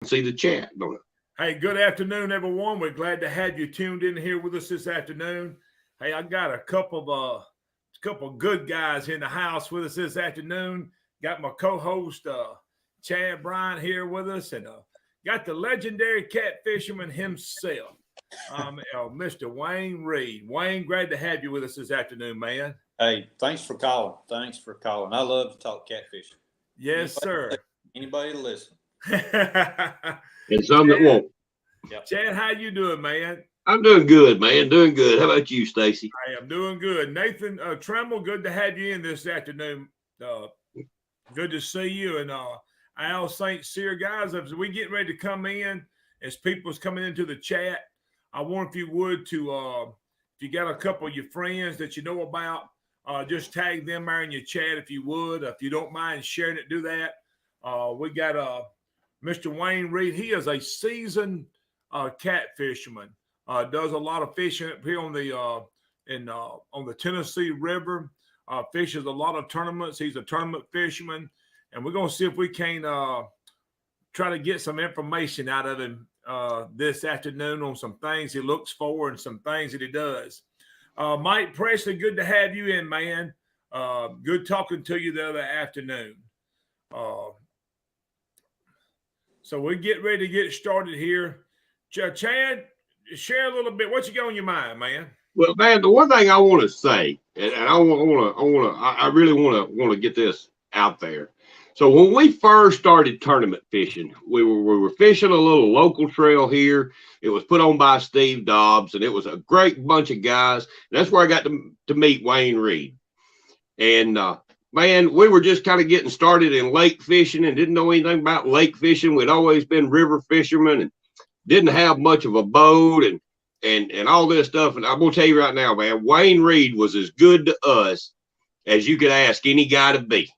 see the chat. Hey, good afternoon, everyone. We're glad to have you tuned in here with us this afternoon. Hey, I got a couple good guys in the house with us this afternoon. Got my co-host Chad Bryant here with us, and got the legendary catfisherman himself, Mr. Wayne Reed. Wayne, glad to have you with us this afternoon, man. Hey, thanks for calling. I love to talk catfishing. Yes, sir. Anybody to listen. And some that won't. Yep. Chad, how you doing, man? I'm doing good, man. Doing good. How about you, Stacy? I am doing good. Nathan Tremble, good to have you in this afternoon. Good to see you. And Al St. Cyr, guys, as we get ready to come in, as people's coming into the chat, I want, if you would, to if you got a couple of your friends that you know about, just tag them there in your chat if you would. If you don't mind sharing it, do that. We got Mr. Wayne Reed. He is a seasoned catfisherman. Does a lot of fishing up here on the Tennessee River. Fishes a lot of tournaments. He's a tournament fisherman, and we're gonna see if we can try to get some information out of him this afternoon on some things he looks for and some things that he does. Mike Presley, good to have you in, man. Good talking to you the other afternoon. So we get ready to get started here. Chad, share a little bit. What you got on your mind, man? Well, man, the one thing I want to say, and I really want to get this out there. So when we first started tournament fishing, we were fishing a little local trail here. It was put on by Steve Dobbs, and it was a great bunch of guys. And that's where I got to meet Wayne Reed. And man, we were just kind of getting started in lake fishing and didn't know anything about lake fishing. We'd always been river fishermen and didn't have much of a boat and all this stuff. And I'm going to tell you right now, man, Wayne Reed was as good to us as you could ask any guy to be.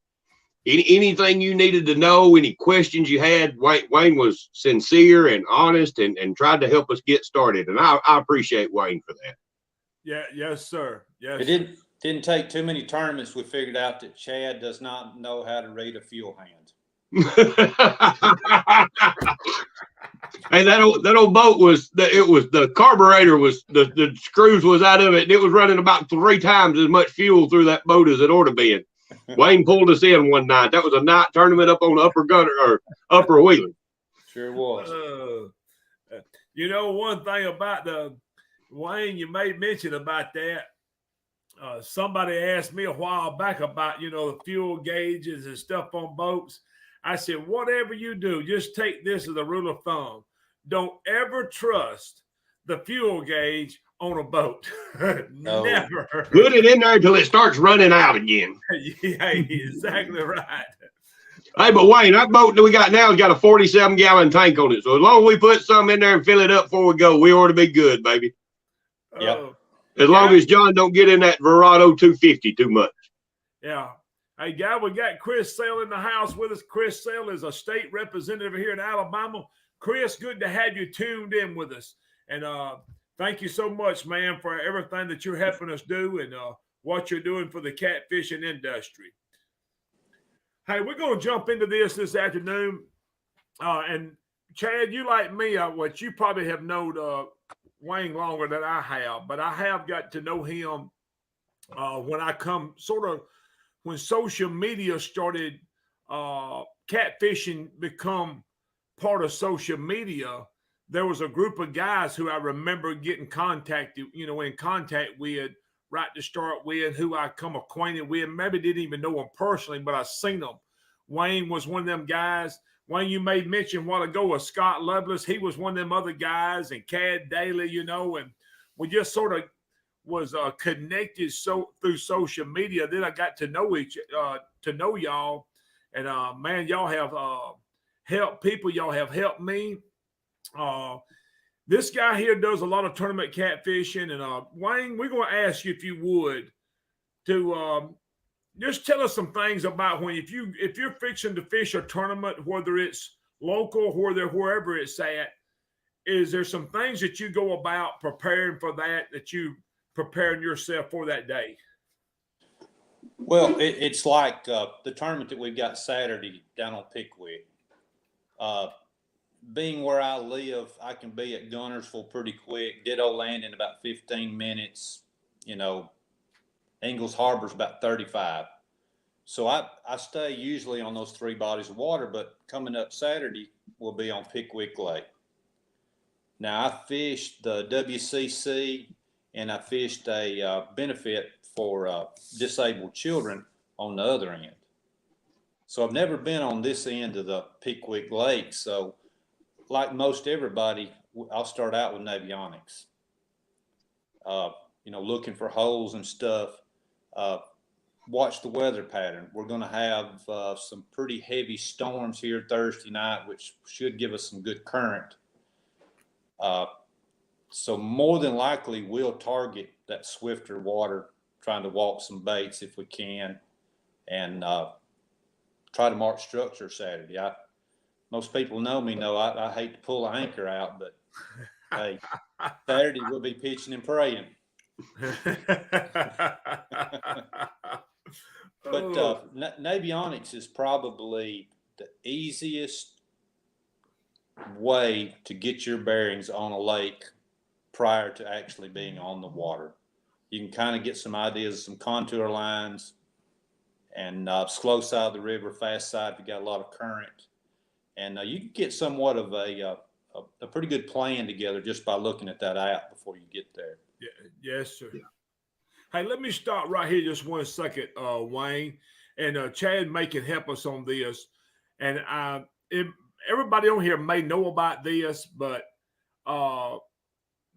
Anything you needed to know, any questions you had, Wayne was sincere and honest and tried to help us get started. And I appreciate Wayne for that. Yeah. Yes, sir. Yes. It didn't take too many tournaments. We figured out that Chad does not know how to read a fuel hand. Hey, that old boat the carburetor was the screws was out of it, and it was running about 3 times as much fuel through that boat as it ought to be. Wayne pulled us in one night. That was a night tournament up on Upper Gunner or Upper Wheeling. Sure was. You know, one thing about Wayne, you made mention about that. Somebody asked me a while back about, the fuel gauges and stuff on boats. I said, whatever you do, just take this as a rule of thumb. Don't ever trust the fuel gauge on a boat. No. Never. Put it in there until it starts running out again. Yeah, exactly right. Hey, but Wayne, that boat that we got now has got a 47-gallon tank on it. So as long as we put some in there and fill it up before we go, we ought to be good, baby. Yep. As long as John don't get in that Verado 250 too much. Yeah. Hey, guy, we got Chris Sale in the house with us. Chris Sale is a state representative here in Alabama. Chris, good to have you tuned in with us. And thank you so much, man, for everything that you're helping us do and what you're doing for the catfishing industry. Hey, we're going to jump into this afternoon. And, Chad, you like me, what you probably have known Wayne longer than I have, but I have got to know him when social media started, catfishing become part of social media. There was a group of guys who I remember getting in contact with right to start with, who I come acquainted with. Maybe didn't even know them personally, but I seen them. Wayne was one of them guys. Wayne, you made mention a while ago of Scott Lovelace. He was one of them other guys, and Cad Daly, and we just sort of was connected through social media. Then I got to know y'all, and man, y'all have helped people. Y'all have helped me. This guy here does a lot of tournament catfishing, and Wayne, we're going to ask you if you would to just tell us some things about if you're fixing to fish a tournament, whether it's local, wherever it's at. Is there some things that you go about preparing for that you preparing yourself for that day? Well, it's like the tournament that we've got Saturday down on Pickwick. being where I live, I can be at Gunnersville pretty quick. Ditto Land in about 15 minutes. You know, Ingalls Harbor's about 35. So I stay usually on those 3 bodies of water, but coming up Saturday, we'll be on Pickwick Lake. Now, I fished the WCC and I fished a benefit for disabled children on the other end. So I've never been on this end of the Pickwick Lake. So like most everybody, I'll start out with navionics. You know, looking for holes and stuff. Watch the weather pattern. We're going to have some pretty heavy storms here Thursday night, which should give us some good current. So more than likely, we'll target that swifter water, trying to walk some baits if we can, and try to mark structure Saturday. Most people know me, know I hate to pull an anchor out, but hey, Saturday we'll be pitching and praying. But navionics is probably the easiest way to get your bearings on a lake prior to actually being on the water. You can kind of get some ideas, some contour lines, and slow side of the river, fast side if you got a lot of current. And you can get somewhat of a pretty good plan together just by looking at that app before you get there. Yeah, yes, sir. Yeah. Hey, let me stop right here just 1 second, Wayne. And Chad May can help us on this. And everybody on here may know about this, but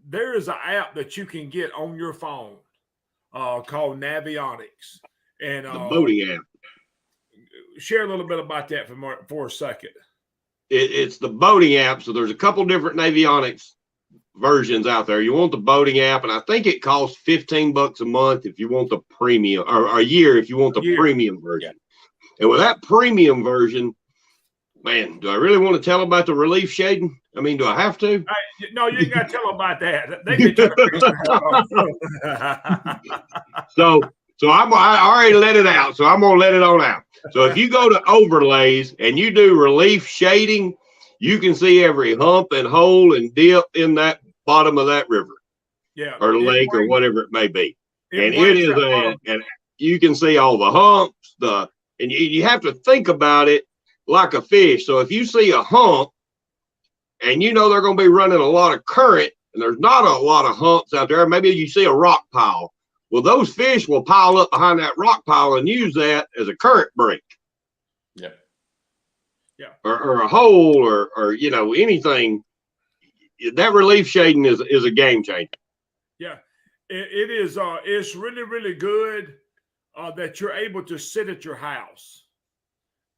there is an app that you can get on your phone called Navionics. And the boating app. Share a little bit about that for a second. It's the boating app. So there's a couple different Navionics versions out there. You want the boating app, and I think it costs $15 a month if you want the premium, or a year if you want the premium version. Yeah. And with that premium version, man, do I really want to tell them about the relief shading? I mean, do I have to? No, you ain't got to tell them about that. They can So I already let it out, so I'm gonna let it on out. So if you go to overlays and you do relief shading, you can see every hump and hole and dip in that bottom of that river, or lake, or whatever it may be. And it is and you can see all the humps, and you have to think about it like a fish. So if you see a hump and you know they're going to be running a lot of current, and there's not a lot of humps out there, maybe you see a rock pile. Well, those fish will pile up behind that rock pile and use that as a current break. Yeah. Yeah. Or a hole, or you know, anything. That relief shading is a game changer. Yeah, it is. It's really, really good that you're able to sit at your house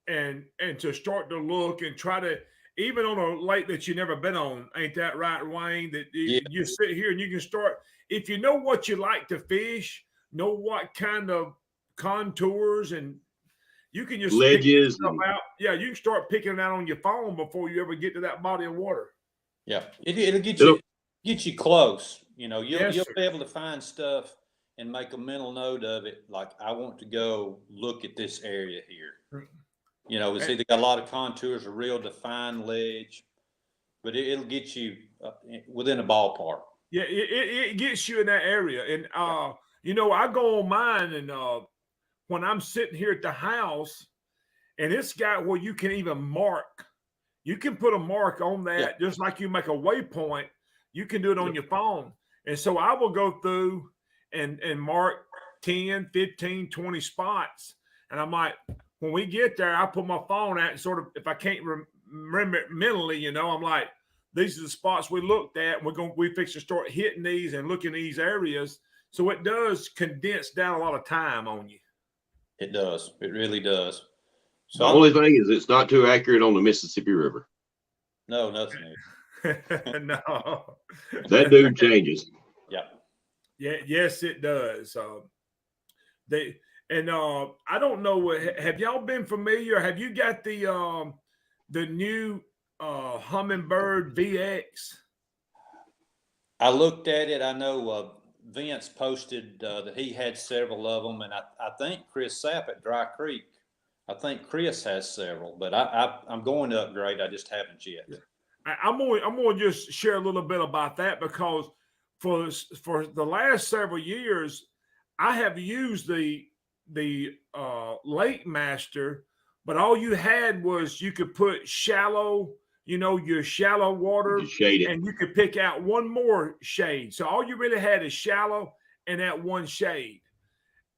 and to start to look and try to, even on a lake that you've never been on. Ain't that right, Wayne? That you sit here and you can start, if you know what you like to fish, know what kind of contours, and you can just ledges pick stuff out. Yeah, you can start picking it out on your phone before you ever get to that body of water. Yeah, it'll get you close. You know, you'll be able to find stuff and make a mental note of it. Like, I want to go look at this area here. You know, it's either got a lot of contours, a real defined ledge, but it'll get you within a ballpark. Yeah, it gets you in that area. And, you know, I go on mine, and when I'm sitting here at the house, and it's got where you can even mark. You can put a mark on that, just like you make a waypoint. You can do it on your phone. And so I will go through and mark 10, 15, 20 spots. And I'm like, when we get there, I put my phone out and sort of, if I can't remember it mentally, you know, I'm like, these are the spots we looked at. We fix to start hitting these and looking at these areas. So it does condense down a lot of time on you. It does. It really does. So the only thing is, it's not too accurate on the Mississippi River. No, nothing is. No. That dude changes. Yeah. Yeah. Yes, it does. I don't know. Have y'all been familiar? Have you got the new Humminbird VX? I looked at it. I know Vince posted that he had several of them, and I think Chris Sapp at Dry Creek. I think Chris has several, but I'm going to upgrade. I just haven't yet. I'm going to just share a little bit about that, because for the last several years, I have used the Lake Master, but all you had was you could put shallow, your shallow water, Just shade it. and you could pick out one more shade. So all you really had is shallow and that one shade.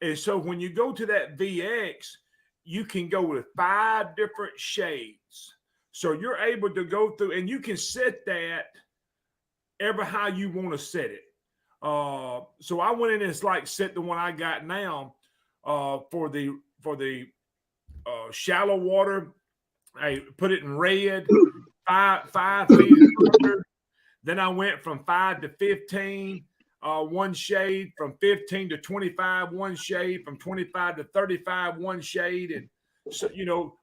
And so when you go to that VX, you can go with 5 different shades. So you're able to go through, and you can set that ever how you want to set it. So I went in and set the one I got now for the shallow water. I put it in red, 5 feet under. Then I went from 5 to 15, one shade, from 15 to 25, one shade, from 25 to 35, one shade. And so,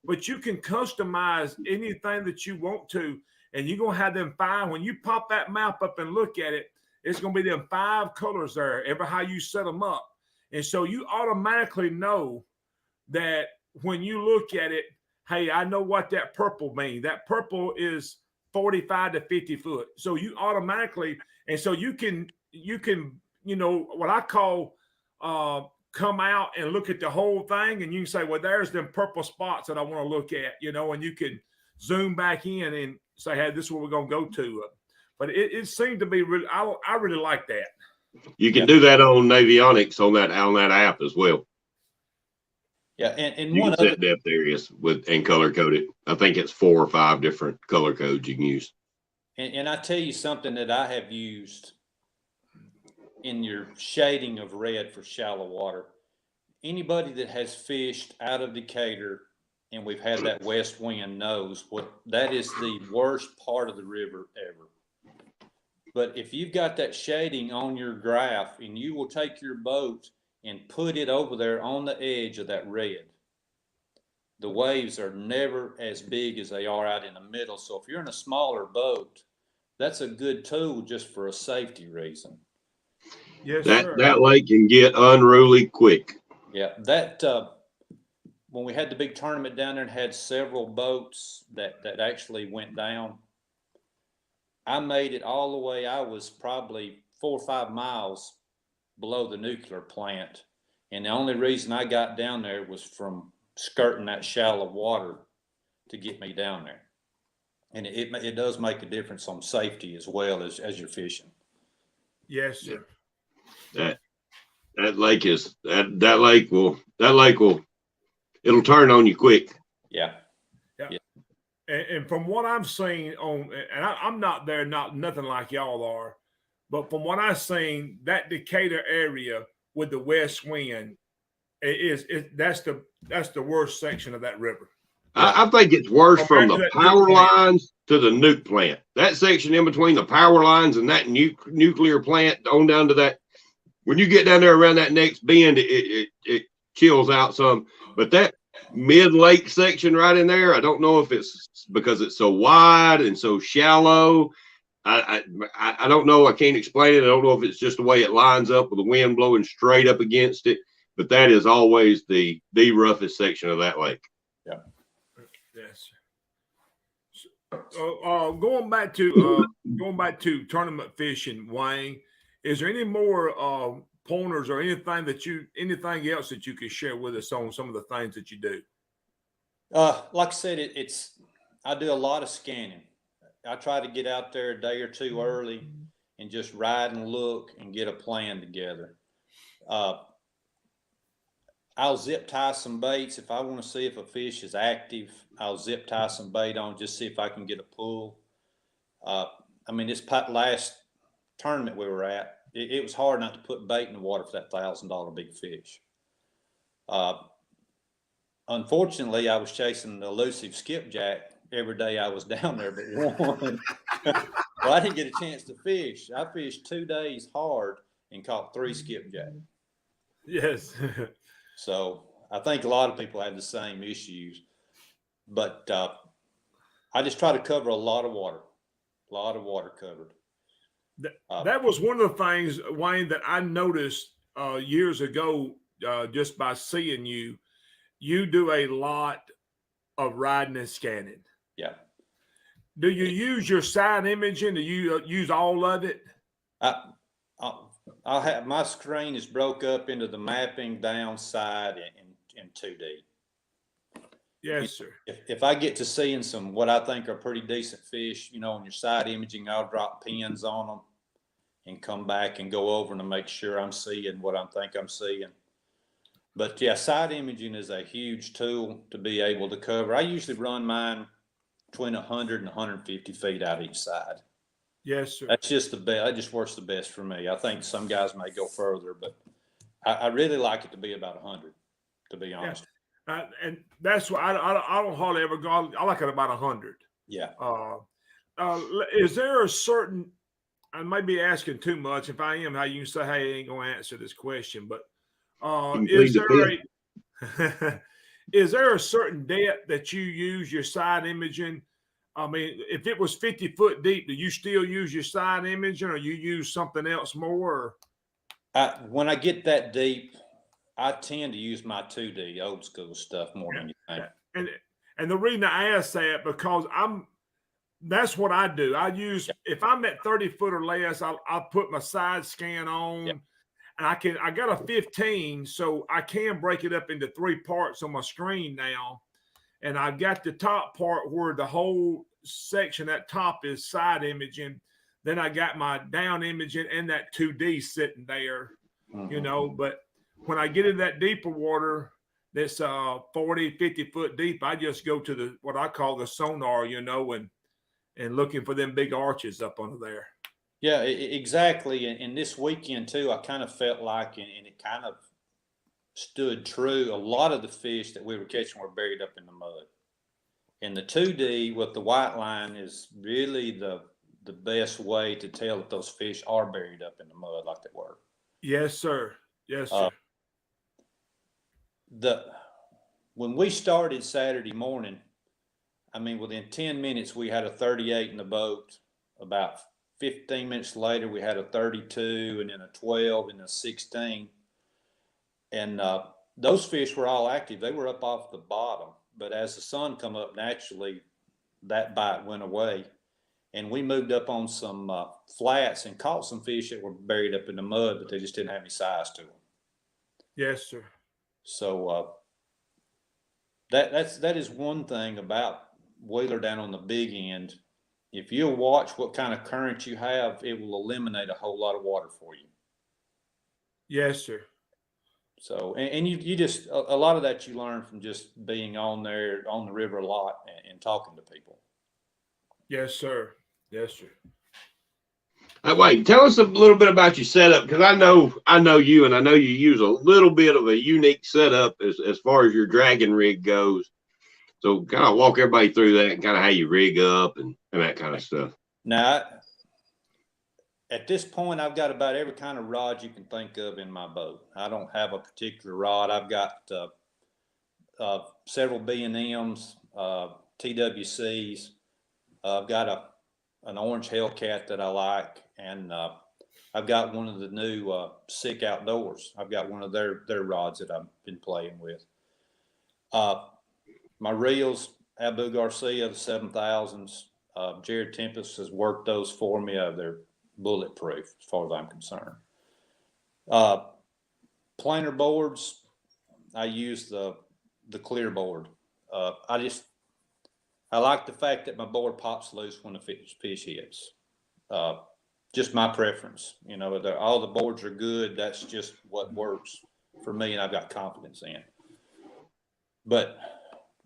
but you can customize anything that you want to, and you're going to have them 5. When you pop that map up and look at it, it's going to be them 5 colors there, ever how you set them up. And so you automatically know that when you look at it, hey, I know what that purple means. That purple is 45 to 50 foot. So you automatically, and so you can, what I call come out and look at the whole thing, and you can say, well, there's them purple spots that I want to look at, and you can zoom back in and say, hey, this is where we're going to go to. But it seemed to be really, I really like that. You can do that on Navionics on that app as well. Yeah, and you one can other set depth areas and color code it. I think it's 4 or 5 different color codes you can use. And I tell you something that I have used in your shading of red for shallow water. Anybody that has fished out of Decatur and we've had that west wind knows that is the worst part of the river ever. But if you've got that shading on your graph and you will take your boat and put it over there on the edge of that red, the waves are never as big as they are out in the middle. So if you're in a smaller boat, that's a good tool just for a safety reason. Yes, sir. That lake can get unruly quick. Yeah, when we had the big tournament down there and had several boats that actually went down, I made it all the way. I was probably 4 or 5 miles below the nuclear plant. And the only reason I got down there was from skirting that shallow water to get me down there. And it does make a difference on safety as well as you're fishing. Yes, sir. That lake is that lake will it'll turn on you quick. Yeah. And from what I'm seeing and I'm not there, nothing like y'all are, but from what I've seen, that Decatur area with the west wind that's the worst section of that river. I think it's worse from the power lines to the nuke plant. That section in between the power lines and that nuclear plant on down to that. When you get down there around that next bend, it chills out some. But that mid-lake section right in there, I don't know if it's because it's so wide and so shallow. I don't know. I can't explain it. I don't know if it's just the way it lines up with the wind blowing straight up against it. But that is always the roughest section of that lake. Yeah. Yes. Going back to tournament fishing, Wayne, is there any more pointers or anything else that you can share with us on some of the things that you do? Like I said, I do a lot of scanning. I try to get out there a day or two early and just ride and look and get a plan together. I'll zip tie some baits. If I want to see if a fish is active, I'll zip tie some bait on, just see if I can get a pull. This last tournament we were at, it was hard not to put bait in the water for that $1,000 big fish. Unfortunately, I was chasing an elusive skipjack every day I was down there but one. Well, I didn't get a chance to fish. I fished 2 days hard and caught 3 skipjack. Yes. So I think a lot of people have the same issues, but I just try to cover a lot of water covered. That was one of the things, Wayne, that I noticed years ago just by seeing you. You do a lot of riding and scanning. Yeah. Do you use your side imaging? Do you use all of it? I'll have my screen is broke up into the mapping, downside, and 2D. Yes, sir. If I get to seeing some what I think are pretty decent fish, on your side imaging, I'll drop pins on them and come back and go over them to make sure I'm seeing what I think I'm seeing. But yeah, side imaging is a huge tool to be able to cover. I usually run mine between 100 and 150 feet out each side. Yes, sir. That's just the best. That just works the best for me. I think some guys may go further, but I really like it to be about 100, to be honest. And that's why I don't hardly ever go. I like it about 100. Yeah. Is there a certain? I might be asking too much. If I am, how you can say, "Hey, I ain't gonna answer this question," but is there a certain depth that you use your side imaging? I mean, if it was 50 foot deep, do you still use your side imaging, or you use something else more? When I get that deep, I tend to use my 2D old school stuff more than you think. And the reason I ask that, because that's what I do. I use, if I'm at 30 foot or less, I'll put my side scan on. Yeah. And I got a 15, so I can break it up into 3 parts on my screen now. And I've got the top part where the whole section at top is side imaging. Then I got my down imaging and that 2D sitting there, But when I get in that deeper water, that's 40, 50 foot deep, I just go to what I call the sonar, and looking for them big arches up under there. Yeah, exactly. And this weekend too, I kind of felt like, and it kind of stood true. A lot of the fish that we were catching were buried up in the mud. And the 2D with the white line is really the best way to tell that those fish are buried up in the mud like they were. Yes, sir. Yes, sir. When we started Saturday morning, I mean, within 10 minutes, we had a 38 in the boat. About 15 minutes later, we had a 32, and then a 12, and a 16. And those fish were all active. They were up off the bottom. But as the sun come up, naturally, that bite went away. And we moved up on some flats and caught some fish that were buried up in the mud, but they just didn't have any size to them. Yes, sir. So that is one thing about Wheeler down on the big end. If you'll watch what kind of current you have, it will eliminate a whole lot of water for you. Yes, sir. So, and you just, a lot of that you learn from just being on there, on the river a lot and talking to people. Yes, sir. Yes, sir. Wait, tell us a little bit about your setup, because I know you, and I know you use a little bit of a unique setup as far as your dragon rig goes. So kind of walk everybody through that and kind of how you rig up and that kind of stuff. Now, at this point, I've got about every kind of rod you can think of in my boat. I don't have a particular rod. I've got several B&Ms, TWCs. I've got an orange Hellcat that I like, and I've got one of the new Sick Outdoors. I've got one of their rods that I've been playing with. My reels, Abu Garcia, the 7000s. Jared Tempest has worked those for me. They're bulletproof as far as I'm concerned. Planer boards, I use the clear board. I like the fact that my board pops loose when the fish hits. Just my preference. All the boards are good. That's just what works for me, and I've got confidence in. But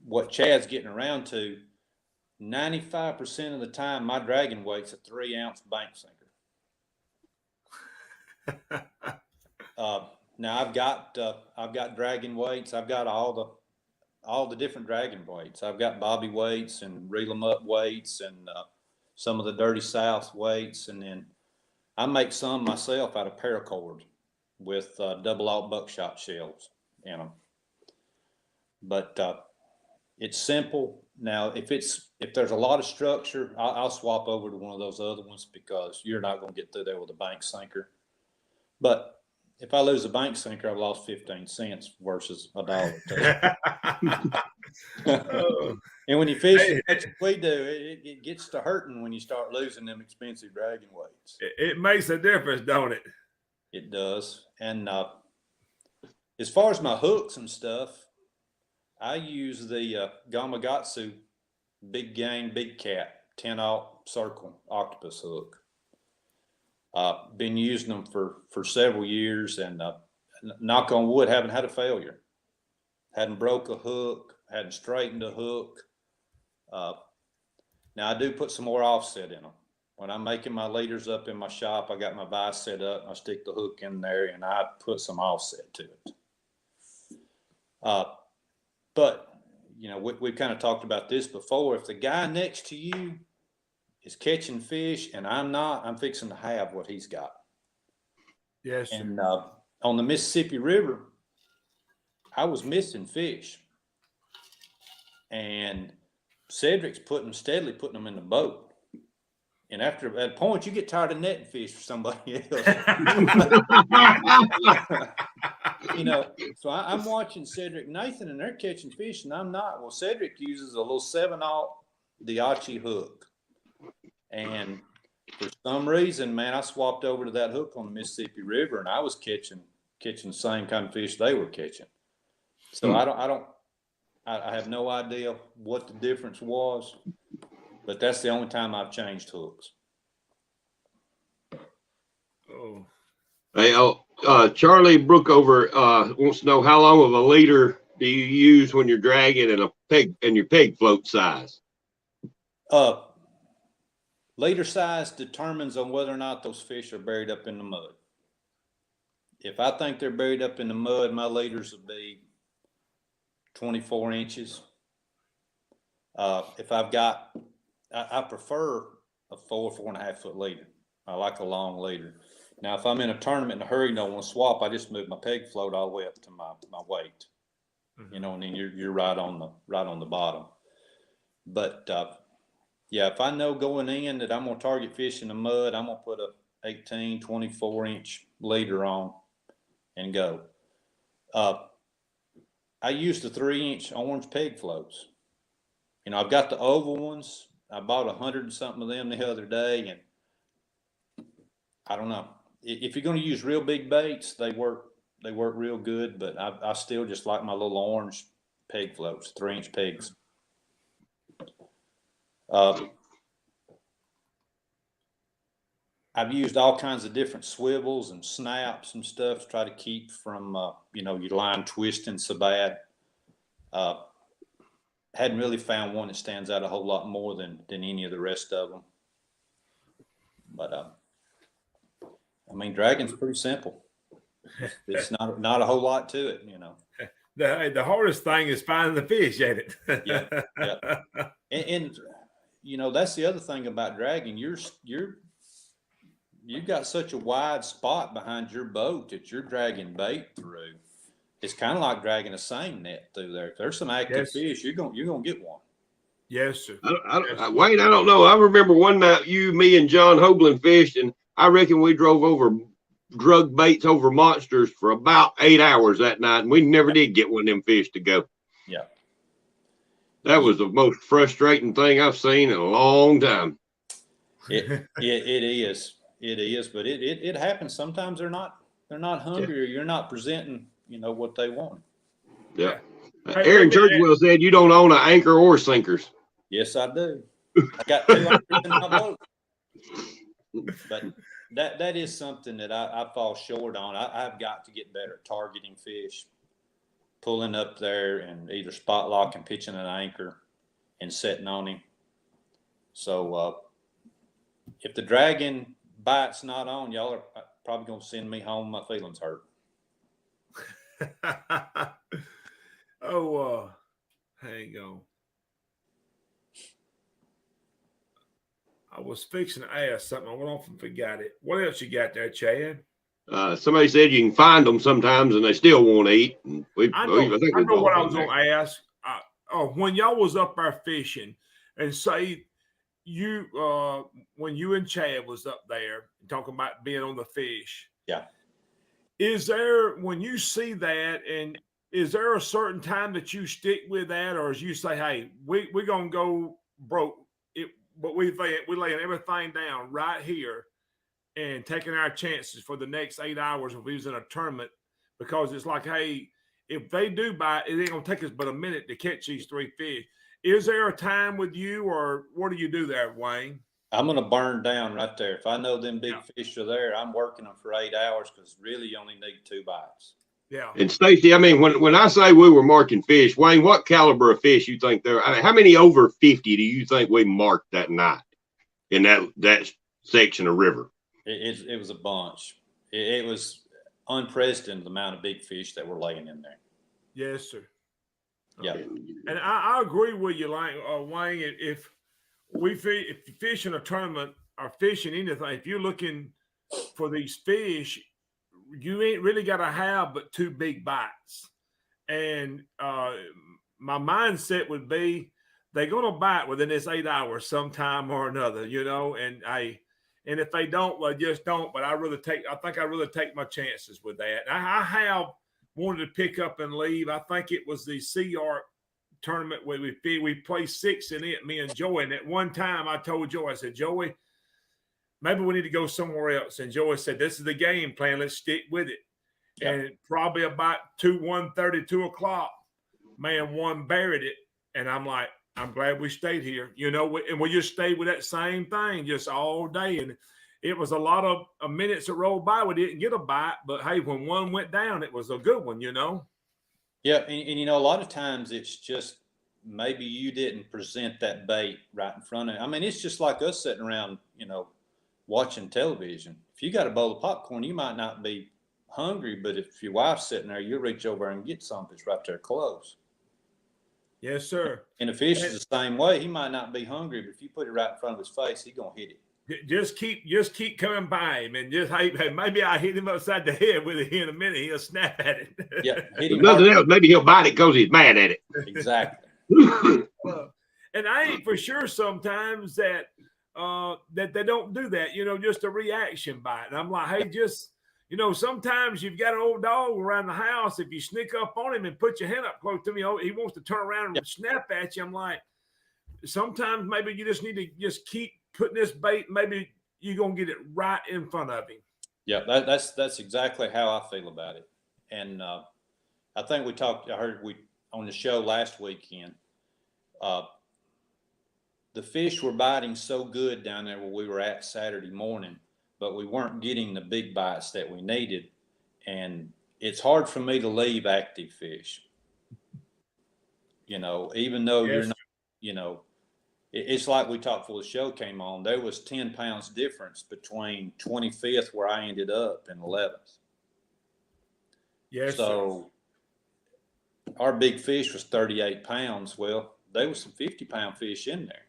what Chad's getting around to, 95% of the time, my dragon weight's a 3-ounce bank sinker. Now I've got dragon weights. I've got all the different dragon weights. I've got bobby weights and reel 'em up weights and some of the Dirty South weights, and then I make some myself out of paracord with double-aught buckshot shells in them. But it's simple. Now, if there's a lot of structure, I'll swap over to one of those other ones because you're not going to get through there with a bank sinker. But if I lose a bank sinker, I've lost 15 cents versus $1. Oh, And when you fish as hey, much as we do, it gets to hurting when you start losing them expensive dragging weights. it makes a difference, don't it? It does. And as far as my hooks and stuff, I use the Gamakatsu Big Game, Big Cat 10-aught circle octopus hook. Been using them for several years, and knock on wood, haven't had a failure. Hadn't broke a hook, hadn't straightened a hook. Now I do put some more offset in them. When I'm making my leaders up in my shop, I got my vise set up, I stick the hook in there, and I put some offset to it. But you know, we've kind of talked about this before. If the guy next to you is catching fish and I'm not, I'm fixing to have what he's got. Yes, sir. And on the Mississippi River, I was missing fish, and Cedric's steadily putting them in the boat. And after that point, you get tired of netting fish for somebody else. You know, so I'm watching Cedric Nathan, and they're catching fish, and I'm not. Well, Cedric uses a little 7-aught Diachi hook. And for some reason, man, I swapped over to that hook on the Mississippi River, and I was catching the same kind of fish they were catching. So I have no idea what the difference was, but that's the only time I've changed hooks. Oh. Hey, Charlie Brookover wants to know how long of a leader do you use when you're dragging and your peg float size? Leader size determines on whether or not those fish are buried up in the mud. If I think they're buried up in the mud, my leaders will be 24 inches. If I've got, I prefer a 4.5 foot leader. I like a long leader. Now, if I'm in a tournament in a hurry, don't want to swap, I just move my peg float all the way up to my weight. Mm-hmm. You know, and then you're right on the bottom. But yeah, if I know going in that I'm gonna target fish in the mud, I'm gonna put a 18, 24 inch leader on and go. I use the 3-inch orange peg floats. You know, I've got the oval ones. I bought 100 and something of them the other day, and I don't know. If you're going to use real big baits, they work real good, but I still just like my little orange peg floats, 3-inch pegs. I've used all kinds of different swivels and snaps and stuff to try to keep from, you know, your line twisting so bad. Hadn't really found one that stands out a whole lot more than any of the rest of them. But I mean, dragging's pretty simple. It's not a whole lot to it, you know. The hardest thing is finding the fish, ain't it? Yeah. And you know, that's the other thing about dragging. You've got such a wide spot behind your boat that you're dragging bait through. It's kind of like dragging a seine net through there. If there's some active fish, you're gonna get one. Yes, sir. Wayne, I don't know. I remember one night me and John Hoagland fished, and I reckon we drug baits over monsters for about 8 hours that night, and we never did get one of them fish to go. Yeah. That was the most frustrating thing I've seen in a long time. It is. It is, but it happens. Sometimes they're not hungry, or you're not presenting, you know, what they want. Yeah. Aaron Churchwell said you don't own an anchor or sinkers. Yes, I do. I got 2 anchors in my boat. But that is something that I fall short on. I've got to get better at targeting fish, pulling up there and either spot locking, pitching an anchor, and setting on him. So if the dragon bite's not on, y'all are probably going to send me home. My feelings hurt. Hang on. I was fixing to ask something. I went off and forgot it. What else you got there, Chad? Somebody said you can find them sometimes and they still won't eat. I know what I was going to ask. When y'all was up there fishing, and say you, when you and Chad was up there talking about being on the fish. Yeah. Is there, when you see that, and is there a certain time that you stick with that, or as you say, hey, we're gonna go broke? But we think we're laying everything down right here and taking our chances for the next 8 hours if we was in a tournament, because it's like, hey, if they do bite, it ain't gonna take us but a minute to catch these 3 fish. Is there a time with you, or what do you do there, Wayne? I'm going to burn down right there. If I know them big fish are there, I'm working them for 8 hours because really you only need 2 bites. Yeah. And Stacy, I mean, when I say we were marking fish, Wayne, what caliber of fish you think there? I mean, how many over 50 do you think we marked that night in that section of river? Mm-hmm. It was a bunch. It was unprecedented the amount of big fish that were laying in there. Yes, sir. Yeah. And I agree with you, like Wayne. If you fish in a tournament or fishing anything, if you're looking for these fish, you ain't really got to have but 2 big bites. And my mindset would be they're gonna bite within this 8 hours sometime or another, you know. And if they don't, well, just don't. But I think I really take my chances with that. I have wanted to pick up and leave. I think it was the Sea Arc tournament where we played 6 in it, me and Joey. And at one time I told Joey, I said, Joey, maybe we need to go somewhere else. And Joey said, this is the game plan. Let's stick with it. Yep. And probably about 1:30, 2 o'clock, man, one buried it. And I'm like, I'm glad we stayed here, you know, and we just stayed with that same thing just all day. And it was a lot of minutes that rolled by. We didn't get a bite, but hey, when one went down, it was a good one, you know? Yeah. And you know, a lot of times it's just maybe you didn't present that bait right in front of you. I mean, it's just like us sitting around, you know, watching television. If you got a bowl of popcorn, you might not be hungry, but if your wife's sitting there, you'll reach over and get something that's right there close. Yes, sir. And the fish is the same way. He might not be hungry, but if you put it right in front of his face, he's gonna hit it. Just keep coming by him, and just hey, maybe I hit him upside the head with it here in a minute. He'll snap at it. Yeah, hit him nothing else. Maybe he'll bite it because he's mad at it. Exactly. And I ain't for sure sometimes that they don't do that. You know, just a reaction bite. And I'm like, hey, just. You know, sometimes you've got an old dog around the house. If you sneak up on him and put your hand up close to me, he wants to turn around and snap at you. I'm like, sometimes maybe you just need to just keep putting this bait. Maybe you're going to get it right in front of him. Yeah, that's exactly how I feel about it. And I think I heard on the show last weekend, the fish were biting so good down there where we were at Saturday morning, but we weren't getting the big bites that we needed. And it's hard for me to leave active fish, you know, even though you're not, you know, it's like we talked before the show came on, there was 10 pounds difference between 25th where I ended up and 11th. Yes. So our big fish was 38 pounds. Well, there was some 50-pound fish in there.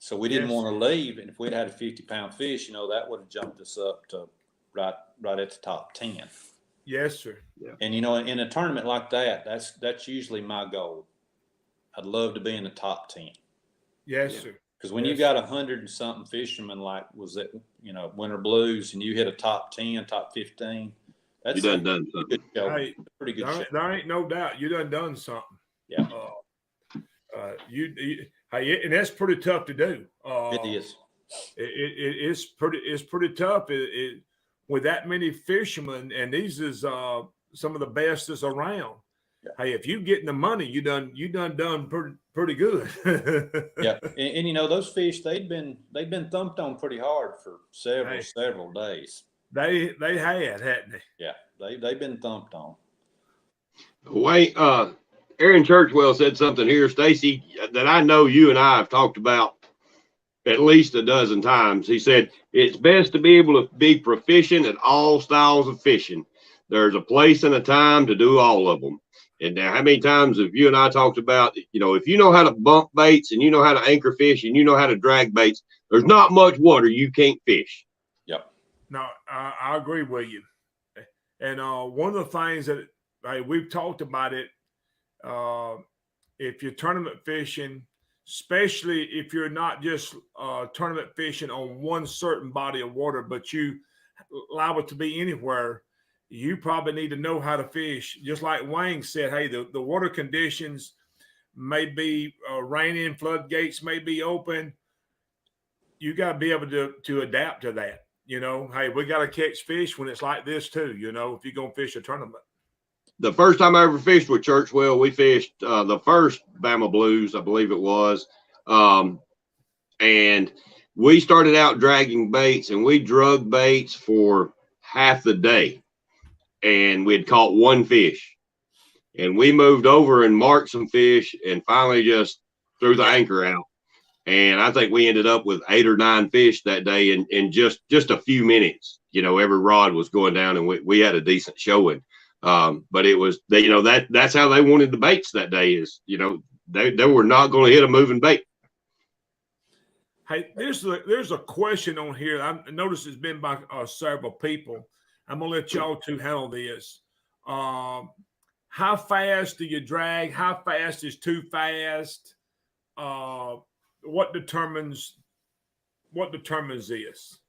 So we didn't want to leave, and if we'd had a 50-pound fish, you know, that would have jumped us up to right at the top 10. Yes, sir. Yeah. And you know, in a tournament like that, that's usually my goal. I'd love to be in the top 10. Yes, sir. Because when you got 100 and something fishermen, like was it, you know, Winter Blues, and you hit a top 10, top 15, that's you done something. Hey, pretty good show. There ain't no doubt you done something. Yeah. Hey, and that's pretty tough to do. It is. It's pretty tough. With that many fishermen, and these is some of the best that's around. Yeah. Hey, if you getting the money, you done pretty good. Yeah, and you know those fish they've been thumped on pretty hard for several days. They hadn't they? Yeah, they've been thumped on. Wait, Aaron Churchwell said something here, Stacy, that I know you and I have talked about at least a dozen times. He said, it's best to be able to be proficient at all styles of fishing. There's a place and a time to do all of them. And now, how many times have you and I talked about, you know, if you know how to bump baits and you know how to anchor fish and you know how to drag baits, there's not much water you can't fish. Yep. No, I agree with you. And one of the things that we've talked about it, if you're tournament fishing, especially if you're not just tournament fishing on one certain body of water, but you allow it to be anywhere, you probably need to know how to fish. Just like Wayne said, hey, the water conditions may be raining, floodgates may be open. You got to be able to adapt to that. Hey, we got to catch fish when it's like this too, if you're going to fish a tournament. The first time I ever fished with Churchwell, we fished the first Bama Blues, I believe it was. And we started out dragging baits, and we drug baits for half the day. And we had caught one fish. And we moved over and marked some fish and finally just threw the anchor out. And I think we ended up with 8 or 9 fish that day in just a few minutes. Every rod was going down, and we had a decent showing. But it was, that's how they wanted the baits that day is, they were not going to hit a moving bait. Hey, there's a question on here. I noticed it's been by several people. I'm going to let y'all two handle this. How fast do you drag? How fast is too fast? What determines this?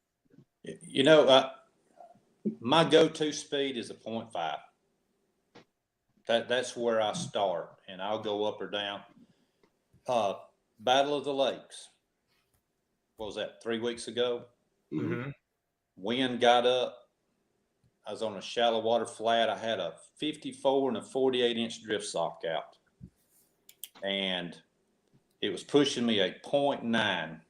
My go-to speed is a 0.5. That's where I start, and I'll go up or down. Battle of the Lakes. What was that, 3 weeks ago? Mm-hmm. Wind got up. I was on a shallow water flat. I had a 54 and a 48-inch drift sock out. And it was pushing me a 0.9.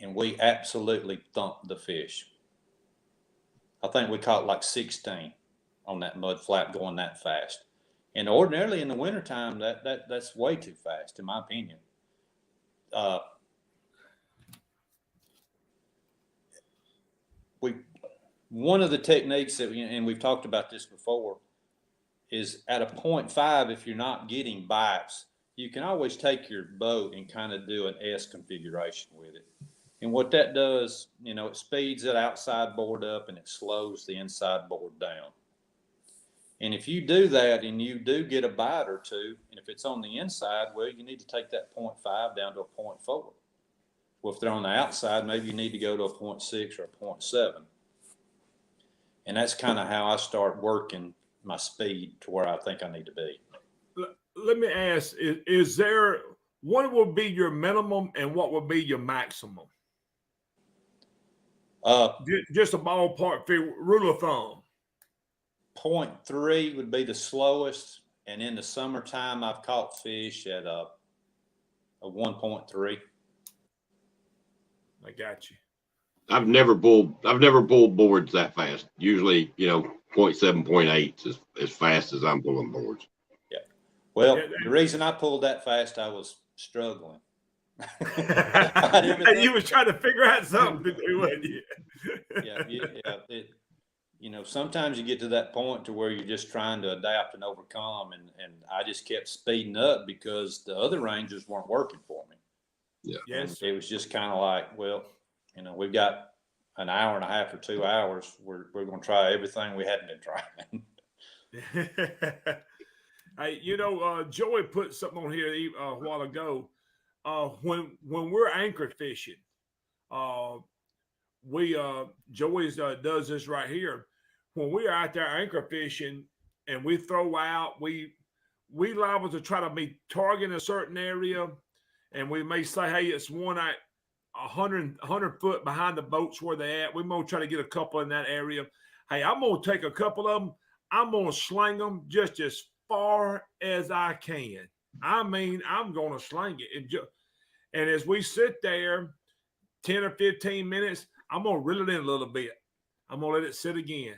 And we absolutely thumped the fish. I think we caught like 16 on that mud flat going that fast. And ordinarily in the wintertime, that's way too fast, in my opinion. One of the techniques and we've talked about this before, is at a 0.5, if you're not getting bites, you can always take your boat and kind of do an S configuration with it. And what that does, it speeds that outside board up and it slows the inside board down. And if you do that and you do get a bite or two, and if it's on the inside, well, you need to take that 0.5 down to a 0.4. Well, if they're on the outside, maybe you need to go to a 0.6 or a 0.7. And that's kind of how I start working my speed to where I think I need to be. Let me ask, is there, what will be your minimum and what will be your maximum? Just a ballpark rule of thumb. 0.3 would be the slowest. And in the summertime, I've caught fish at a 1.3. I got you. I've never pulled boards that fast. Usually, 0.7, 0.8 is as fast as I'm pulling boards. Yeah. Well, the reason I pulled that fast, I was struggling. You was trying to figure out something to do, wasn't you? Yeah. Sometimes you get to that point to where you're just trying to adapt and overcome, and I just kept speeding up because the other ranges weren't working for me. Yeah. Yes. It was just kind of like, well, we've got an hour and a half or 2 hours. We're going to try everything we hadn't been trying. Hey, Joey put something on here a while ago. When we're anchor fishing, Joey's does this right here. When we're out there anchor fishing and we throw out, we liable to try to be targeting a certain area, and we may say, hey, it's one at 100 foot behind the boats where they're at. We're going to try to get a couple in that area. Hey, I'm going to take a couple of them. I'm going to sling them just as far as I can. I mean, I'm going to sling it. And as we sit there 10 or 15 minutes, I'm going to reel it in a little bit. I'm going to let it sit again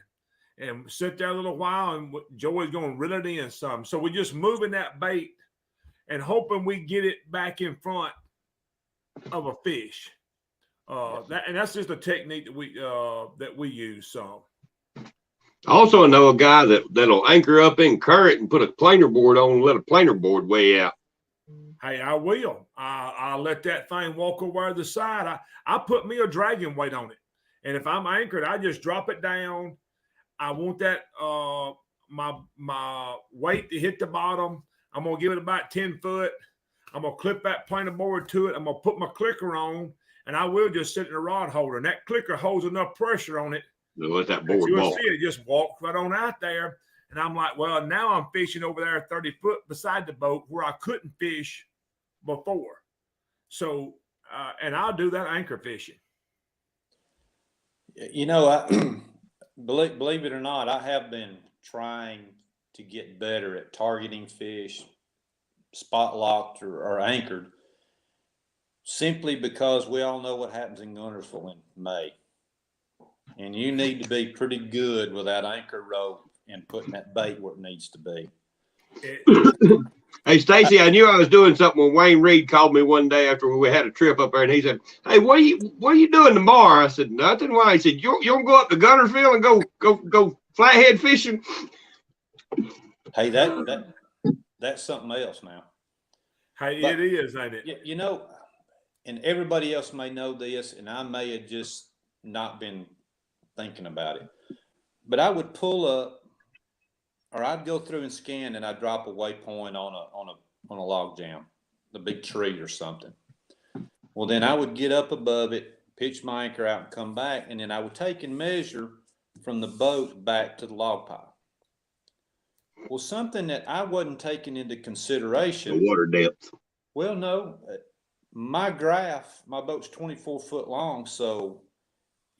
and sit there a little while, and Joey's going to reel it in some. So we're just moving that bait and hoping we get it back in front of a fish. And that's just a technique that we use. So I also know a guy that'll anchor up in current and put a planer board on and let a planer board weigh out. Hey, I will. I'll let that thing walk over the side. I put me a dragging weight on it, and if I'm anchored, I just drop it down. I want that my weight to hit the bottom. I'm gonna give it about 10 foot. I'm going to clip that planer board to it. I'm going to put my clicker on, and I will just sit in the rod holder. And that clicker holds enough pressure on it let that But board you'll walk. see it just walk right on out there. And I'm like, well, now I'm fishing over there 30 foot beside the boat where I couldn't fish before. So, and I'll do that anchor fishing. You know, I, believe it or not, I have been trying to get better at targeting fish, spot locked or anchored, simply because we all know what happens in Guntersville in May. And you need to be pretty good with that anchor rope and putting that bait where it needs to be. Hey, Stacy, I knew I was doing something when Wayne Reed called me one day after we had a trip up there, and he said, "Hey, what are you doing tomorrow?" I said, "Nothing." Why? He said, "You don't go up to Guntersville and go flathead fishing?" Hey, that's something else now. Hey, But it is, ain't it? you know, and everybody else may know this, and I may have just not been thinking about it. But I would pull up, or I'd go through and scan, and I'd drop a waypoint on a log jam, the big tree or something. Well, then I would get up above it, pitch my anchor out, and come back, and then I would take and measure from the boat back to the log pile. Well, something that I wasn't taking into consideration. The water depth. Well, no, my boat's 24 foot long, so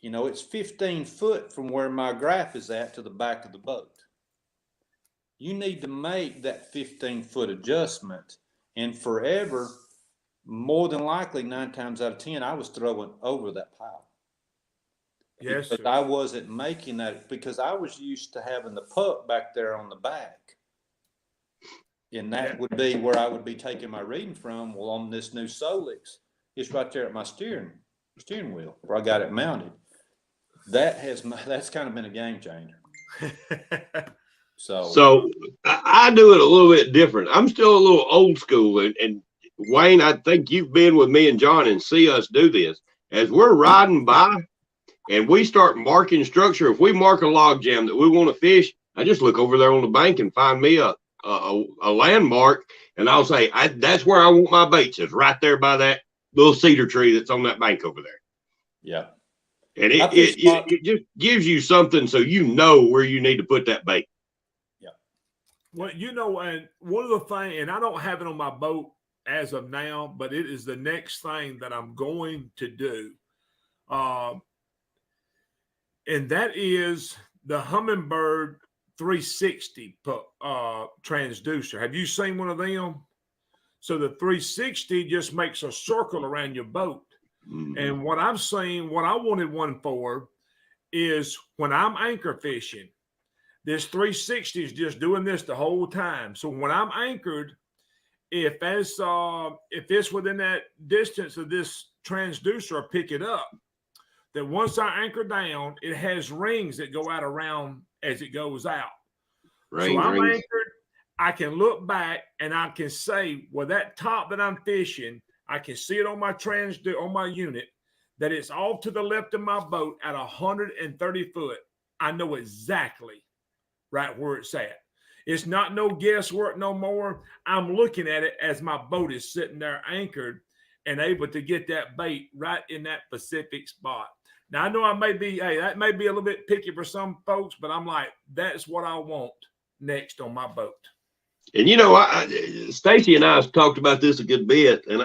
it's 15 foot from where my graph is at to the back of the boat. You need to make that 15-foot adjustment, and forever, more than likely, 9 times out of 10, I was throwing over that pile. Yes, But I wasn't making that because I was used to having the pup back there on the back. And that would be where I would be taking my reading from. Well, on this new Solix, it's right there at my steering wheel where I got it mounted. That's kind of been a game changer. So I do it a little bit different. I'm still a little old school, and Wayne, I think you've been with me and John and see us do this. As we're riding by and we start marking structure, if we mark a log jam that we want to fish, I just look over there on the bank and find me a landmark, and I'll say, that's where I want my baits, is right there by that little cedar tree that's on that bank over there. Yeah. And it just gives you something so you know where you need to put that bait. Yeah. Well, and one of the things, and I don't have it on my boat as of now, but it is the next thing that I'm going to do. And that is the Humminbird 360 transducer. Have you seen one of them? So the 360 just makes a circle around your boat. Mm-hmm. And what I've seen, what I wanted one for is when I'm anchor fishing, this 360 is just doing this the whole time. So when I'm anchored, if it's within that distance of this transducer, I pick it up. That once I anchor down, it has rings that go out around as it goes out. So I'm anchored, I can look back and I can say, well, that top that I'm fishing, I can see it on my unit, that it's off to the left of my boat at 130 foot. I know exactly right where it's at. It's not no guesswork no more. I'm looking at it as my boat is sitting there anchored and able to get that bait right in that specific spot. Now, I know that may be a little bit picky for some folks, but I'm like, that's what I want next on my boat. And Stacy and I have talked about this a good bit, and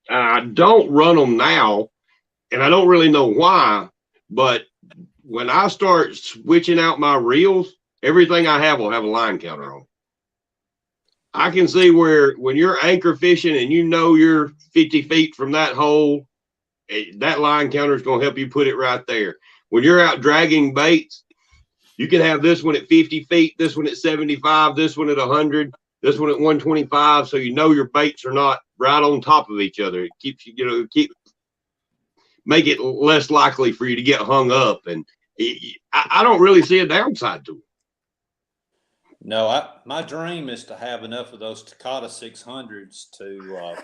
I don't run them now, and I don't really know why, but when I start switching out my reels, everything I have will have a line counter on. I can see where when you're anchor fishing and you're 50 feet from that hole, that line counter is going to help you put it right there. When you're out dragging baits, you can have this one at 50 feet, this one at 75, this one at 100, this one at 125. So your baits are not right on top of each other. It keeps make it less likely for you to get hung up. And I don't really see a downside to it. No, my dream is to have enough of those Takata 600s to.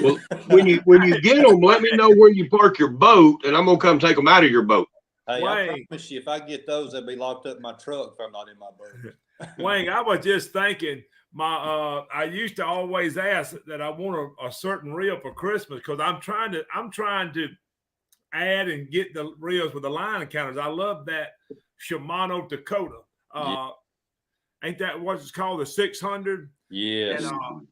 Well, when you get them, let me know where you park your boat, and I'm gonna come take them out of your boat. Hey, I promise you, if I get those, they'll be locked up in my truck if I'm not in my boat. Wayne, I was just thinking, I used to always ask that I want a certain reel for Christmas because I'm trying to add and get the reels with the line counters. I love that Shimano Dakota. Ain't that what it's called, the 600? Yes. And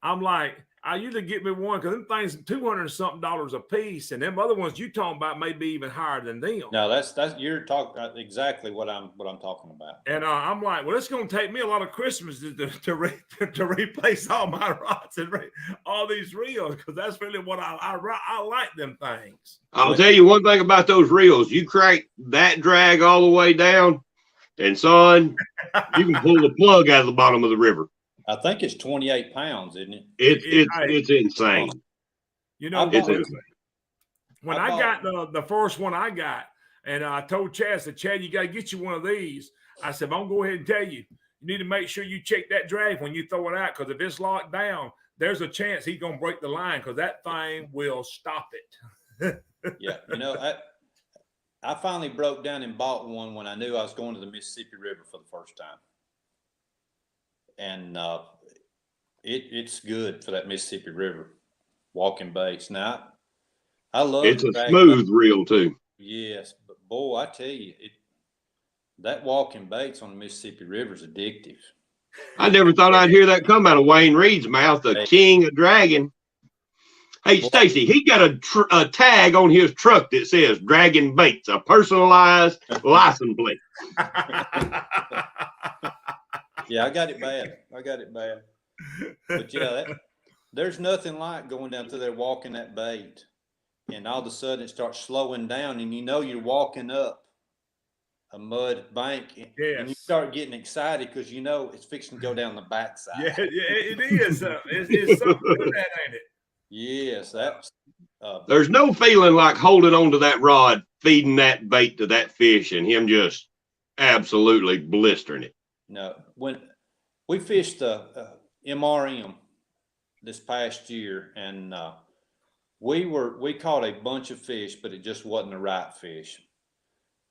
I'm like, I usually get me one because them things $200 and something a piece, and them other ones you talking about may be even higher than them. No, that's you're talking exactly what I'm talking about. And I'm like, well, it's going to take me a lot of Christmas to replace all my rods and all these reels, because that's really what I like them things. I'll tell you one thing about those reels: you crank that drag all the way down, and son, you can pull the plug out of the bottom of the river. I think it's 28 pounds, isn't it? It's insane. You know, it's insane. When I got the first one I got, and I told Chad, I said, Chad, you got to get you one of these. I said, I'm going to go ahead and tell you, you need to make sure you check that drag when you throw it out, because if it's locked down, there's a chance he's going to break the line, because that thing will stop it. Yeah, you know, I finally broke down and bought one when I knew I was going to the Mississippi River for the first time. And it's good for that Mississippi River walking baits. Now, I love it's a smooth reel too. Yes, but boy, I tell you, that walking baits on the Mississippi River is addictive. I never thought I'd hear that come out of Wayne Reed's mouth, the king of dragon. Hey, Stacy, he got a tag on his truck that says Dragon Baits, a personalized license plate. Yeah, I got it bad. But yeah, there's nothing like going down through there walking that bait, and all of a sudden it starts slowing down, and you know you're walking up a mud bank, and you start getting excited because you know it's fixing to go down the backside. Yeah, it is. It's something to that, ain't it? Yes, that's. There's no feeling like holding onto that rod, feeding that bait to that fish, and him just absolutely blistering it. No, when we fished the MRM this past year, and we caught a bunch of fish, but it just wasn't the right fish.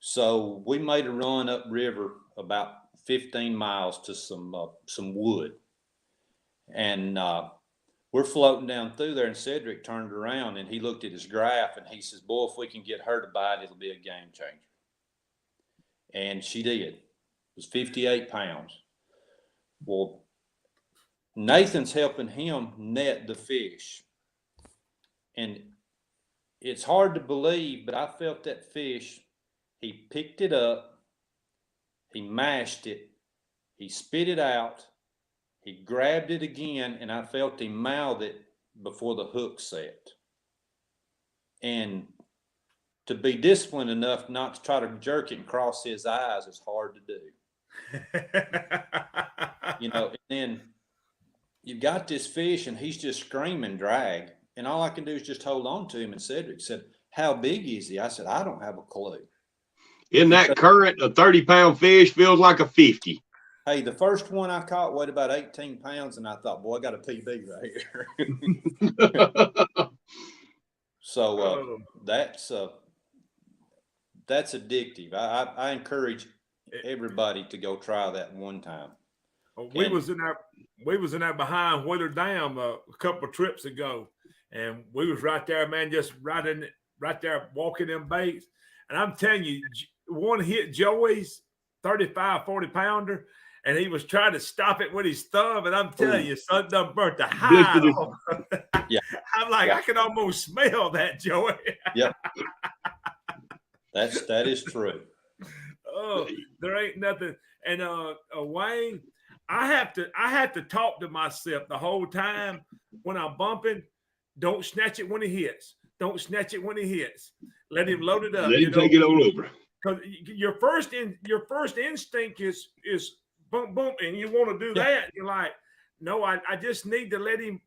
So we made a run up river about 15 miles to some wood, and we're floating down through there, and Cedric turned around and he looked at his graph and he says, "Boy, if we can get her to bite, it'll be a game changer." And she did. It was 58 pounds. Well, Nathan's helping him net the fish. And it's hard to believe, but I felt that fish. He picked it up, he mashed it, he spit it out, he grabbed it again, and I felt him mouth it before the hook set. And to be disciplined enough not to try to jerk it and cross his eyes is hard to do. You know, and then you've got this fish and he's just screaming drag. And all I can do is just hold on to him. And Cedric said, "How big is he?" I said, "I don't have a clue." In that current, a 30-pound fish feels like a 50. Hey, the first one I caught weighed about 18 pounds, and I thought, boy, I got a PB right here. So that's addictive. I encourage everybody to go try that one time. We was in that behind Wheeler Dam a couple of trips ago, and we was right there, man, just right there walking them baits. And I'm telling you, one hit Joey's 35, 40-pounder, and he was trying to stop it with his thumb. And I'm telling you, son done burnt the hide off. Yeah. I'm like, I can almost smell that, Joey. Yep. That is true. Oh, there ain't nothing. And Wayne, I have to talk to myself the whole time when I'm bumping. Don't snatch it when it hits. Don't snatch it when it hits. Let him load it up. Let him take it on over. Because your first instinct is boom, boom, and you want to do that. You're like, no, I just need to let him.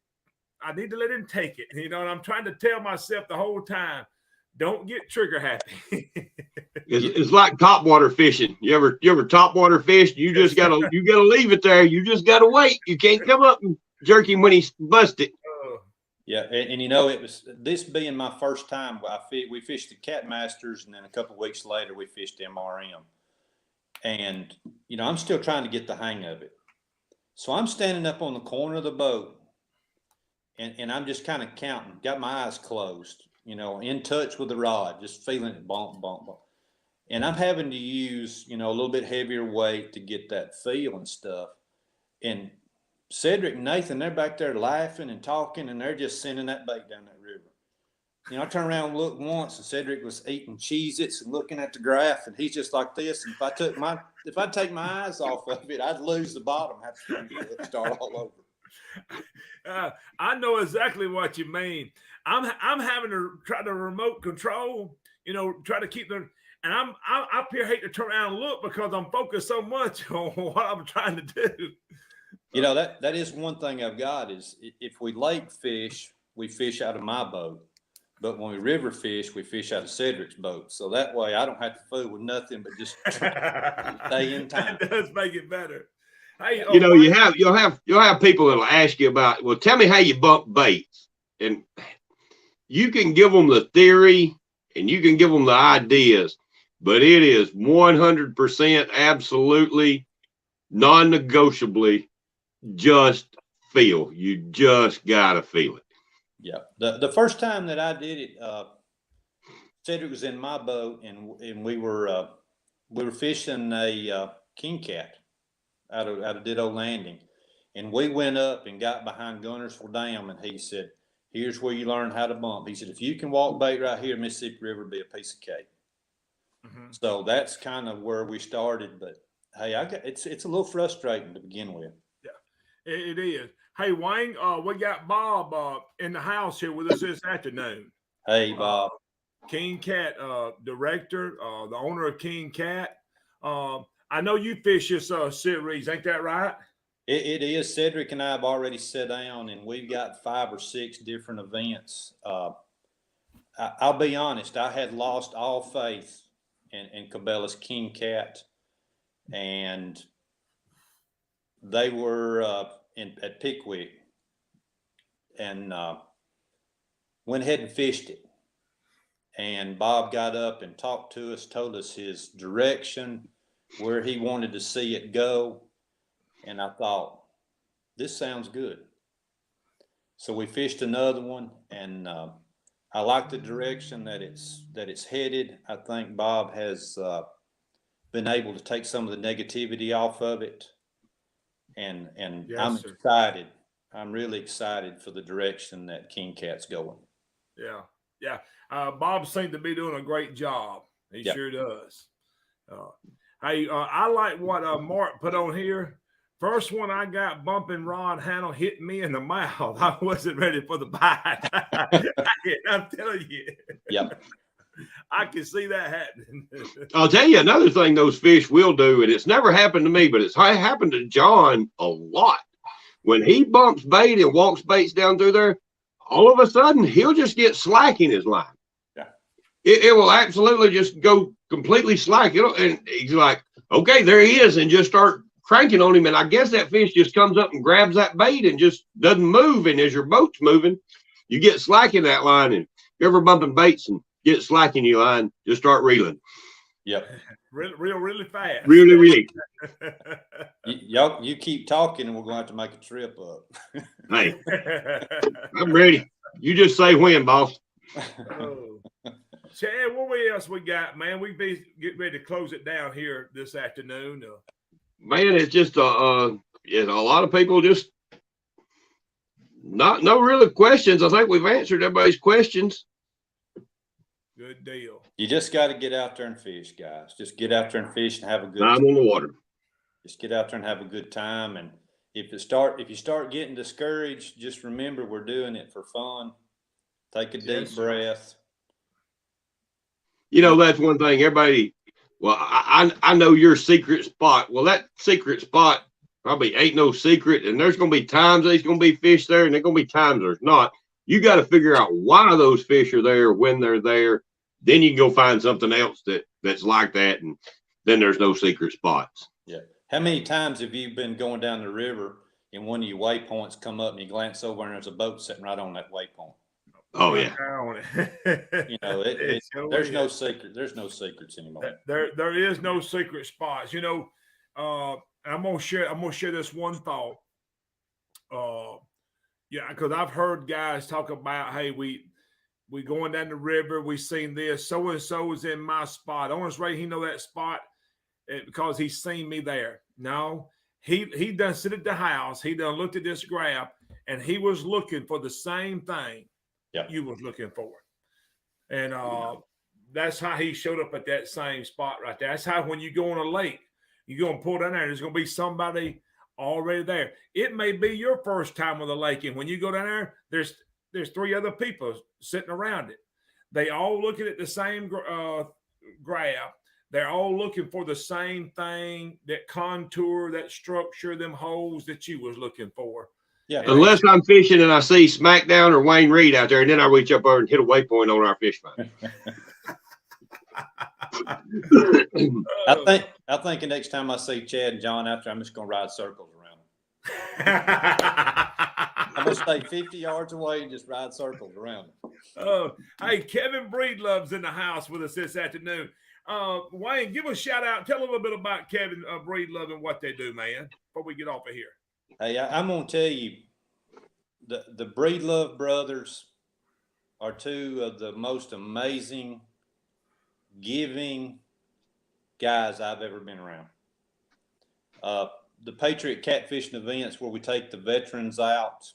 I need to let him take it. You know, and I'm trying to tell myself the whole time, don't get trigger happy. It's like topwater fishing. You ever topwater fish? You just gotta leave it there. You just gotta wait. You can't come up and jerk him when he's busted. Yeah, and you know, it was this being my first time. We fished the Cat Masters, and then a couple of weeks later we fished MRM. And you know, I'm still trying to get the hang of it. So I'm standing up on the corner of the boat, and I'm just kind of counting. Got my eyes closed, in touch with the rod, just feeling it bump, bump, bump. And I'm having to use, a little bit heavier weight to get that feel and stuff. And Cedric and Nathan, they're back there laughing and talking, and they're just sending that bait down that river. I turned around and looked once, and Cedric was eating Cheez-Its and looking at the graph, and he's just like this. And if I take my eyes off of it, I'd lose the bottom, have to start all over. I know exactly what you mean. I'm having to try to remote control, try to keep them. And I'm up here hate to turn around and look because I'm focused so much on what I'm trying to do. That is one thing I've got is if we lake fish, we fish out of my boat. But when we river fish, we fish out of Cedric's boat. So that way I don't have to fool with nothing but just stay in time. That does make it better. Hey, you'll have people that'll ask you about, well, tell me how you bump baits. And you can give them the theory and you can give them the ideas, but it is 100% absolutely non-negotiably just feel. You just got to feel it. Yeah. The first time that I did it, Cedric was in my boat and we were fishing a king cat out of Ditto Landing. And we went up and got behind Gunnersville Dam, and he said, here's where you learn how to bump. He said, if you can walk bait right here, Mississippi River will be a piece of cake. Mm-hmm. So that's kind of where we started. But hey, it's a little frustrating to begin with. Yeah, it is. Hey, Wayne, we got Bob in the house here with us this afternoon. Hey, Bob. King Cat director, the owner of King Cat. I know you fish this series, ain't that right? It is. Cedric and I have already sat down, and we've got 5 or 6 different events. I'll be honest, I had lost all faith in Cabela's King Cat, and they were at Pickwick, and went ahead and fished it. And Bob got up and talked to us, told us his direction, where he wanted to see it go. And I thought, this sounds good. So we fished another one, and I like the direction that it's headed. I think Bob has been able to take some of the negativity off of it. And yes, I'm excited. I'm really excited for the direction that King Cat's going. Yeah. Bob seemed to be doing a great job. He sure does. Hey, I like what Mark put on here. First one I got bumping rod handle hit me in the mouth. I wasn't ready for the bite. I'm telling you. Yep. I can see that happening. I'll tell you another thing those fish will do, and it's never happened to me, but it's happened to John a lot. When he bumps bait and walks baits down through there, all of a sudden he'll just get slack in his line. Yeah. It will absolutely just go completely slack. And he's like, okay, there he is, and just start cranking on him. And I guess that fish just comes up and grabs that bait and just doesn't move. And as your boat's moving, you get slack in that line. And if you're ever bumping baits and get slack in your line, just start reeling. Yep. Really fast. Really. You keep talking and we're going to have to make a trip up. Hey, I'm ready. You just say when, boss. Oh. Chad, what else we got, man? We be getting ready to close it down here this afternoon. Man, it's just a lot of people just no really questions. I think we've answered everybody's questions. Good deal. You just got to get out there and fish, guys. Just get out there and fish and have a good time on the water. Just get out there and have a good time. And if you start getting discouraged, just remember we're doing it for fun. Take a deep breath. That's one thing. Everybody, well, I know your secret spot. Well, that secret spot probably ain't no secret. And there's going to be times there's going to be fish there, and there's going to be times there's not. You got to figure out why those fish are there, when they're there. Then you can go find something else that's like that, and then there's no secret spots. Yeah. How many times have you been going down the river and one of your waypoints come up and you glance over and there's a boat sitting right on that waypoint? Oh yeah. There's no secret. There's no secrets anymore. There is no secret spots. I'm gonna share this one thought. Because I've heard guys talk about, hey, we going down the river. We seen this. So and so is in my spot. Honest Ray, he know that spot because he's seen me there. No, he done sit at the house. He done looked at this graph, and he was looking for the same thing you was looking for. And that's how he showed up at that same spot right there. That's how when you go on a lake, you're going to pull down there, there's going to be somebody already there. It may be your first time on the lake, and when you go down there, there's 3 other people sitting around it. They all looking at the same graph. They're all looking for the same thing, that contour, that structure, them holes that you was looking for. Yeah. Unless I'm fishing and I see SmackDown or Wayne Reed out there, and then I reach up there and hit a waypoint on our fish finder. I think the next time I see Chad and John out there, I'm just going to ride circles around them. I'm going to stay 50 yards away and just ride circles around them. Oh, hey, Kevin Breedlove's in the house with us this afternoon. Wayne, give a shout out. Tell a little bit about Kevin Breedlove and what they do, man, before we get off of here. Hey, I'm going to tell you, the Breedlove brothers are 2 of the most amazing, giving guys I've ever been around. The Patriot catfishing events where we take the veterans out,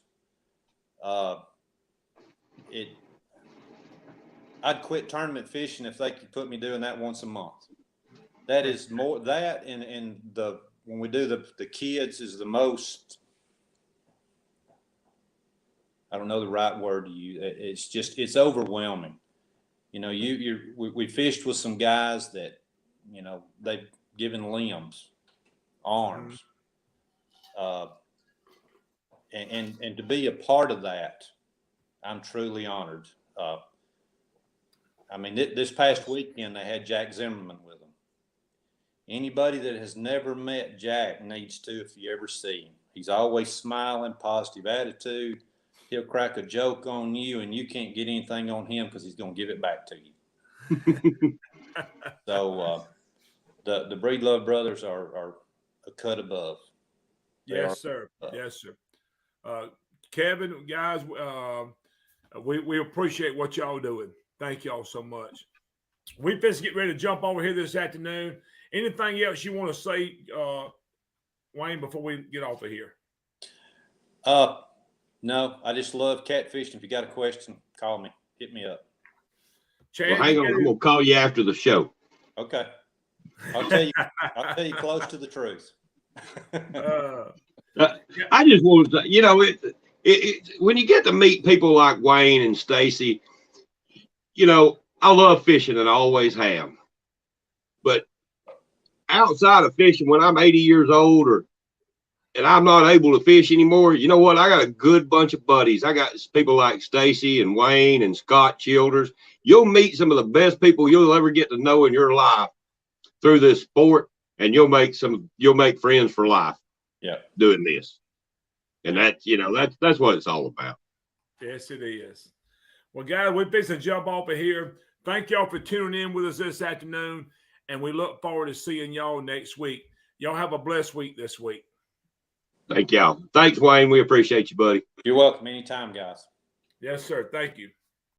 I'd quit tournament fishing if they could put me doing that once a month. That is more that, and when we do the kids is the most, I don't know the right word to use. It's overwhelming. You know, we fished with some guys that, you know, they've given limbs, arms, and to be a part of that, I'm truly honored. I mean, this past weekend they had Jack Zimmerman with them. Anybody that has never met Jack needs to, if you ever see him. He's always smiling, positive attitude. He'll crack a joke on you, and you can't get anything on him because he's going to give it back to you. So the Breedlove brothers are a cut above. Yes, sir. Yes, sir. Kevin, guys, we appreciate what y'all doing. Thank y'all so much. We just get ready to jump over here this afternoon. Anything else you want to say, Wayne, before we get off of here? No, I just love catfishing. If you got a question, call me. Hit me up. Chad, well, hang on, I'm gonna call you after the show. Okay. I'll tell you close to the truth. I just want to say, you know, when you get to meet people like Wayne and Stacy, you know, I love fishing and I always have. But outside of fishing, when I'm 80 years old and I'm not able to fish anymore, you know what? I got a good bunch of buddies. I got people like Stacy and Wayne and Scott Childers. You'll meet some of the best people you'll ever get to know in your life through this sport, and you'll make friends for life. Yeah, doing this. And that's what it's all about. Yes, it is. Well, guys, we're fixing to jump off of here. Thank y'all for tuning in with us this afternoon, and we look forward to seeing y'all next week. Y'all have a blessed week this week. Thank y'all. Thanks, Wayne. We appreciate you, buddy. You're welcome anytime, guys. Yes, sir. Thank you.